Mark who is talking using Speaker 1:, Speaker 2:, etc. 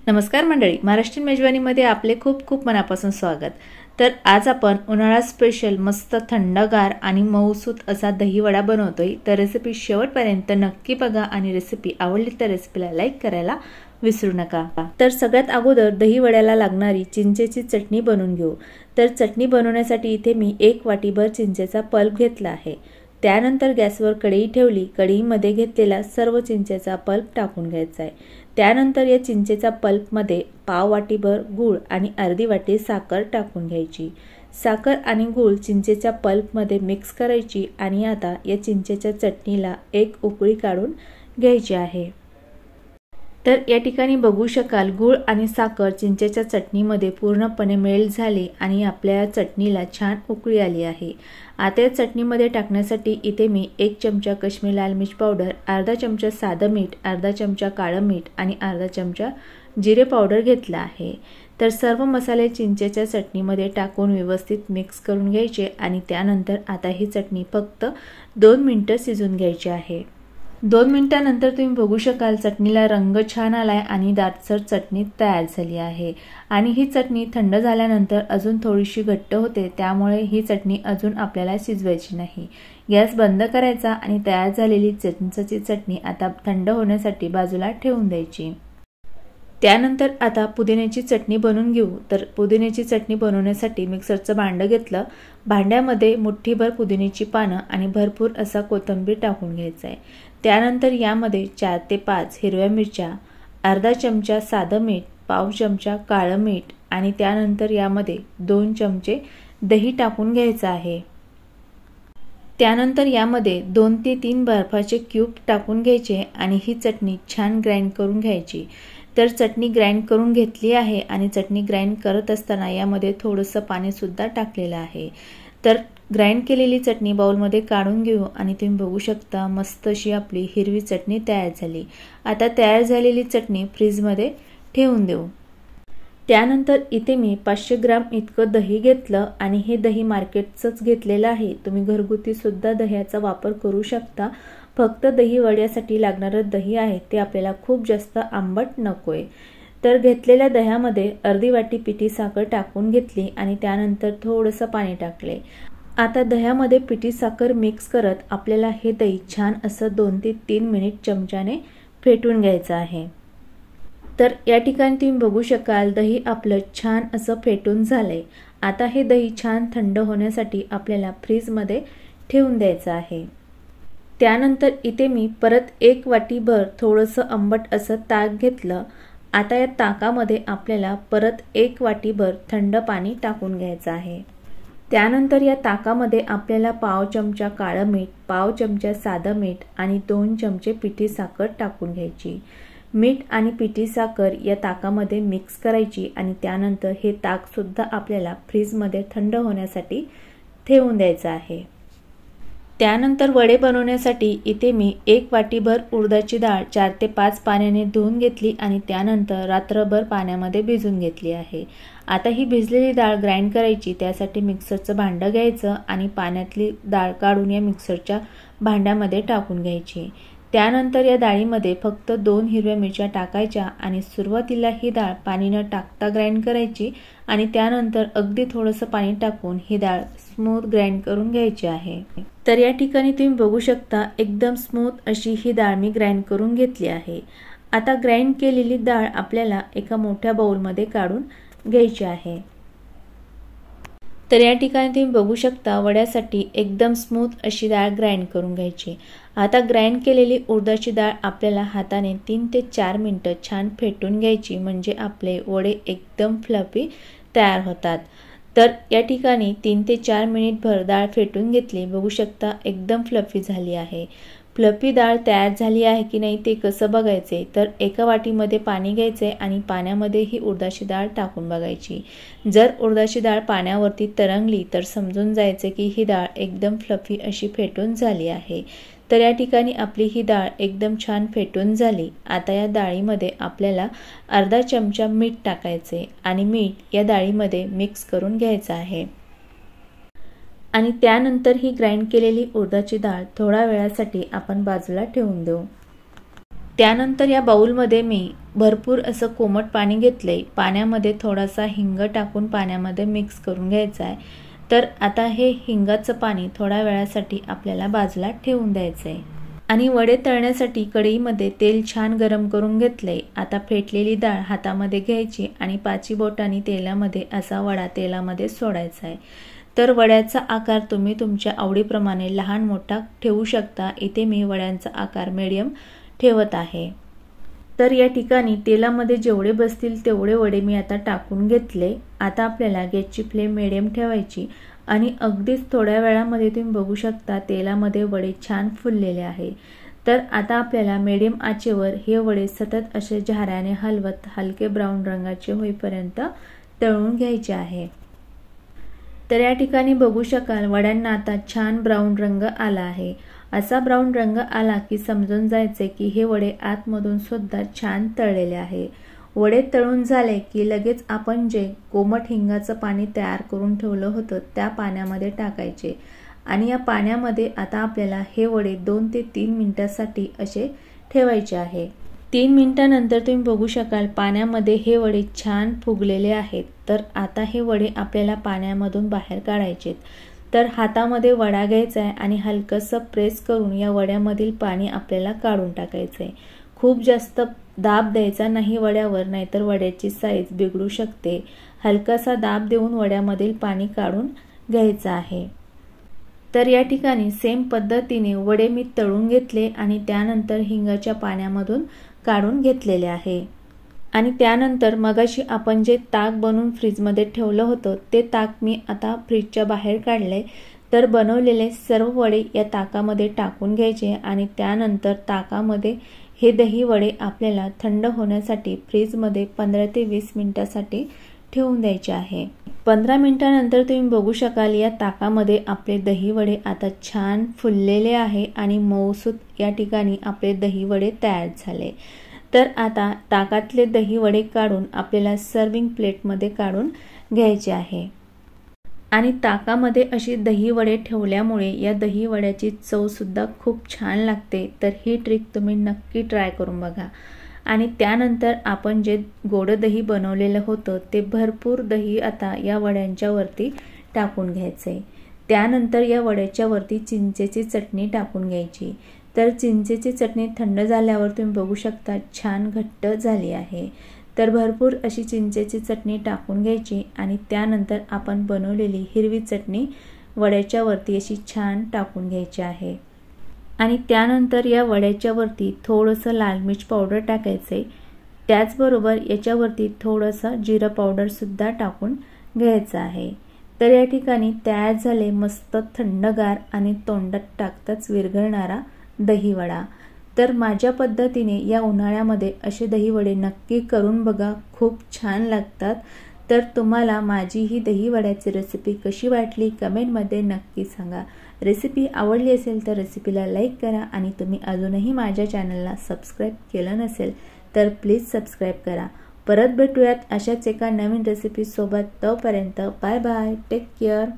Speaker 1: नमस्कार मंडळी, महाराष्ट्रीयन मेजवानीमध्ये आपले खूप खूप मनापासून स्वागत। तर आज आपण उन्हाळा स्पेशल मस्त थंडगार आणि मऊसूत असा दही वडा बनवतोय। तर रेसिपी शेवटपर्यंत नक्की बघा आणि रेसिपी आवडली तर रेसिपीला लाईक करायला विसरू नका। तर सगळ्यात अगोदर दही वड्याला लागणारी चिंचेची चटणी बनवून घेऊ। तर चटणी बनवण्यासाठी इथे मी 1 वाटीभर चिंचेचा पल्प घेतला आहे। त्यानंतर गॅसवर कढई ठेवली। कढईमध्ये घेतलेला सर्व चिंचेचा पल्प टाकून घ्यायचा आहे। त्यानंतर या चिंचेच्या पल्पमध्ये पाव वाटीभर गूळ आणि अर्धी वाटी साखर टाकून घ्यायची। साखर आणि गूळ चिंचेच्या पल्पमध्ये मिक्स करायची आणि आता या चिंचेच्या चटणीला एक उकळी काढून घ्यायची आहे। तर या ठिकाणी बघू शकाल गूळ आणि साखर चिंचेच्या चटणीमध्ये पूर्णपणे मेल्ट झाली आणि आपल्या चटणीला छान उकळी आली आहे। आता या चटणीमध्ये टाकण्यासाठी इथे मी 1 चमचा काश्मीरी लाल मिर्च पावडर, अर्धा चमचा साधं मीठ, अर्धा चमचा काळं मीठ आणि अर्धा चमचा जिरे पावडर घेतला आहे। तर सर्व मसाले चिंचेच्या चटणीमध्ये टाकून व्यवस्थित मिक्स करून घ्यायचे आणि त्यानंतर आता ही चटणी फक्त 2 मिनिटं शिजवून घ्यायची आहे। 2 मिनिटांनंतर तुम्ही बघू शकाल चटणीला रंग छान आलाय आणि दाटसर चटणी तयार झाली आहे। आणि ही चटणी थंड झाल्यानंतर अजून थोडीशी घट्ट होते, त्यामुळे ही चटणी अजून आपल्याला शिजवायची नाही। गॅस बंद करायचा आणि तयार झालेली चिंचेची चटणी आता थंड होण्यासाठी बाजूला ठेवून द्यायची। त्यानंतर आता पुदिन्याची चटणी बनवून घेऊ। तर पुदिन्याची चटणी बनवण्यासाठी मिक्सरचं भांडं घेतलं। भांड्यामध्ये मुठ्ठीभर पुदिन्याची पानं आणि भरपूर असा कोथिंबीर टाकून घ्यायचा आहे। त्यानंतर यामध्ये 4 ते 5 हिरव्या मिरच्या, अर्धा चमचा साधं मीठ, पाव चमचा काळं मीठ आणि त्यानंतर यामध्ये 2 चमचे दही टाकून घ्यायचं आहे। त्यानंतर यामध्ये 2 ते 3 बर्फाचे क्यूब टाकून घ्यायचे आणि ही चटणी छान ग्राइंड करून घ्यायची। तर चटणी ग्राइंड करून घेतली आहे आणि चटणी ग्राइंड करत असताना यामध्ये थोडंसं पाणी सुद्धा टाकलेलं आहे। तर ग्राइंड केलेली चटणी बाउलमध्ये काढून घेऊ आणि तुम्ही बघू शकता मस्त अशी आपली हिरवी चटणी तयार झाली। आता तयार झालेली चटणी फ्रीजमध्ये ठेवून देऊ। त्यानंतर इथे मी 500 ग्राम इतकं दही घेतलं आणि हे दही मार्केटचंच घेतलेलं आहे। तुम्ही घरगुती सुद्धा दह्याचा वापर करू शकता। फक्त दही वड्यासाठी लागणारं दही आहे ते आपल्याला खूप जास्त आंबट नकोय। तर घेतलेल्या दह्यामध्ये अर्धी वाटी पिठी साखर टाकून घेतली आणि त्यानंतर थोडंसं पाणी टाकले। आता दह्यामध्ये पिठी साखर मिक्स करत आपल्याला हे दही छान असं 2 ते 3 मिनिट चमच्याने फेटून घ्यायचं आहे। तर या ठिकाणी तुम्ही बघू शकाल दही आपलं छान असं फेटून झालंय। आता हे दही छान थंड होण्यासाठी आपल्याला फ्रीजमध्ये ठेवून द्यायचं आहे। त्यानंतर इथे मी परत 1 वाटीभर थोडंसं आंबट असं ताक घेतलं। आता या ताकामध्ये आपल्याला परत 1 वाटीभर थंड पाणी टाकून घ्यायचं आहे। त्यानंतर या ताकामध्ये आपल्याला पाव चमचा काळं मीठ, पाव चमचा साधं मीठ आणि 2 चमचे पिठी साखर टाकून घ्यायची। मीठ आणि पिठी साखर या ताकामध्ये मिक्स करायची आणि त्यानंतर हे ताक सुद्धा आपल्याला फ्रीजमध्ये थंड होण्यासाठी ठेवून द्यायचं आहे। त्यानंतर वडे बनवण्यासाठी इथे मी 1 वाटीभर उडदाची डाळ 4 ते 5 पाण्याने धुवून घेतली आणि त्यानंतर रात्रभर पाण्यामध्ये भिजवून घेतली आहे। आता ही भिजलेली डाळ ग्राइंड करायची, त्यासाठी मिक्सरचं भांडं घ्यायचं आणि पाण्यातली डाळ काढून या मिक्सरच्या भांड्यामध्ये टाकून घ्यायची। त्यानंतर या डाळीमध्ये फक्त 2 हिरव्या मिरच्या टाकायच्या आणि सुरुवातीला ही डाळ पाणी न टाकता ग्राइंड करायची आणि त्यानंतर अगदी थोडंसं पाणी टाकून ही डाळ स्मूथ ग्राइंड करून घ्यायची आहे। तर या ठिकाणी तुम्ही बघू शकता एकदम स्मूथ अशी ही डाळ मी ग्राइंड करून घेतली आहे। आता ग्राइंड केलेली डाळ आपल्याला एका मोठ्या बाउलमध्ये काढून घ्यायची आहे। तर या ठिकाणी तुम्ही बघू शकता वड्यासाठी एकदम स्मूथ अशी डाळ ग्राइंड करून घ्यायची। आता ग्राइंड केलेली उडदाची डाळ आपल्याला हाताने 3 ते 4 मिनिटं छान फेटून घ्यायची, म्हणजे आपले वडे एकदम फ्लफी तयार होतात। तर या ठिकाणी 3 ते 4 मिनिटभर डाळ फेटून घेतली। बघू शकता एकदम फ्लफी झाली आहे। फ्लफी डाळ तयार झाली आहे की नाही ते कसं बघायचे, तर एका वाटीमध्ये पाणी घ्यायचे आणि पाण्यामध्ये ही उडदाची डाळ टाकून बघायची। जर उडदाची डाळ पाण्यावरती तरंगली तर समजून जायचे की ही डाळ एकदम फ्लफी अशी फेटून झाली आहे। तर या ठिकाणी आपली ही डाळ एकदम छान फेटून झाली। आता या डाळीमध्ये आपल्याला अर्धा चमचा मीठ टाकायचे आणि मीठ या डाळीमध्ये मिक्स करून घ्यायचं आहे आणि त्यानंतर ही ग्राइंड केलेली उडदाची डाळ थोड्या वेळासाठी आपण बाजूला ठेवून देऊ। त्यानंतर या बाउलमध्ये मी भरपूर असं कोमट पाणी घेतले. पाण्यामध्ये थोडासा हिंग टाकून पाण्यामध्ये मिक्स करून घ्यायचं आहे. तर आता हे हिंगाचं पाणी थोड्या वेळासाठी आपल्याला बाजूला ठेवून द्यायचं आहे. आणि वडे तळण्यासाठी कढईमध्ये तेल छान गरम करून घेतले. आता फेटलेली डाळ हातामध्ये घ्यायची आणि 5 बोटांनी तेलामध्ये असा वडा तेलामध्ये सोडायचा आहे. तर वड्याचा आकार तुम्ही तुमच्या आवडीप्रमाणे लहान मोठा ठेवू शकता. इथे मी वड्यांचा आकार मीडियम ठेवत आहे. तर या ठिकाणी तेलामध्ये जेवढे बसतील तेवढे वडे मी आता टाकून घेतले. आता आपल्याला गॅसची फ्लेम मीडियम ठेवायची आणि अगदीच थोड्या वेळामध्ये तुम्ही बघू शकता तेलामध्ये वडे छान फुललेले आहे. तर आता आपल्याला मीडियम आचेवर हे वडे सतत असे झाऱ्याने हलवत हलके ब्राऊन रंगाचे होईपर्यंत तळून घ्यायचे आहे. तर या ठिकाणी बघू शकाल वड्यांना आता छान ब्राऊन रंग आला आहे. असा ब्राऊन रंग आला की समजून जायचे की हे वडे आतमधून सुद्धा छान तळलेले आहे. वडे तळून झाले की लगेच आपण जे कोमट हिंगाचं पाणी तयार करून ठेवलं होतं त्या पाण्यामध्ये टाकायचे आणि या पाण्यामध्ये आता आपल्याला हे वडे 2 ते 3 मिनिटांसाठी असे ठेवायचे आहे. 3 मिनिटांनंतर तुम्ही बघू शकाल पाण्यामध्ये हे वडे छान फुगलेले आहेत. तर आता हे वडे आपल्याला पाण्यामधून बाहेर काढायचे. तर हातामध्ये वडा घ्यायचा आहे आणि हलकंसं प्रेस करून या वड्यामधील पाणी आपल्याला काढून टाकायचं आहे. खूप जास्त दाब द्यायचा नाही वड्यावर, नाहीतर वड्याची साईज बिघडू शकते. हलकासा दाब देऊन वड्यामधील पाणी काढून घ्यायचं आहे. तर या ठिकाणी सेम पद्धतीने वडे मी तळून घेतले आणि त्यानंतर हिंगाच्या पाण्यामधून काढून घेतलेले आहे. आणि त्यानंतर मगाशी आपण जे ताक बनवून फ्रीजमध्ये ठेवलं होतं ते ताक मी आता फ्रीजच्या बाहेर काढले. तर बनवलेले सर्व वडे या ताकामध्ये टाकून घ्यायचे आणि त्यानंतर ताकामध्ये हे दही वडे आपल्याला थंड होण्यासाठी फ्रीजमध्ये 15 ते 20 मिनिटांसाठी ठेवून द्यायचे आहे. 15 मिनिटांनंतर तुम्ही बघू शकाल या ताकामध्ये आपले दही वडे आता छान फुललेले आहे आणि मऊसूत या ठिकाणी आपले दही वडे तयार झाले. तर आता ताकातले दही वडे काढून आपल्याला सर्विंग प्लेटमध्ये काढून घ्यायचे आहे. आणि ताकामध्ये अशी दही वडे ठेवल्यामुळे या दही वड्याची चव सुद्धा खूप छान लागते. तर ही ट्रिक तुम्ही नक्की ट्राय करून बघा. आणि त्यानंतर आपण जे गोड दही बनवलेलं होतं ते भरपूर दही आता या वड्यांच्या वरती टाकून घ्यायचे. त्यानंतर या वड्याच्या वरती चिंचेची चटणी टाकून घ्यायची. तर चिंचेची चटणी थंड झाल्यावर तुम्ही बघू शकता छान घट्ट झाली आहे. तर भरपूर अशी चिंचेची चटणी टाकून घ्यायची आणि त्यानंतर आपण बनवलेली हिरवी चटणी वड्याच्या वरती अशी छान टाकून घ्यायची आहे. आणि त्यानंतर या वड्याच्या वरती थोडंसं लाल मिर्च पावडर टाकायचे. त्याचबरोबर याच्यावरती थोडंसं जिरं पावडर सुद्धा टाकून घ्यायचं आहे. तर या ठिकाणी तयार झाले मस्त थंडगार आणि तोंडात टाकताच विरघळणारा दही वडा. तर माझ्या पद्धतीने या उन्हाळ्यामध्ये असे दही वडे नक्की करून बघा, खूप छान लागतात. तर तुम्हाला माझी ही दही वड्याची रेसिपी कशी वाटली कमेंटमध्ये नक्की सांगा. रेसिपी आवडली असेल तर रेसिपीला लाईक करा आणि तुम्ही अजूनही माझ्या चॅनलला सबस्क्राईब केलं नसेल तर प्लीज सबस्क्राईब करा. परत भेटूयात अशाच एका नवीन रेसिपीसोबत. तोपर्यंत बाय बाय, टेक केअर.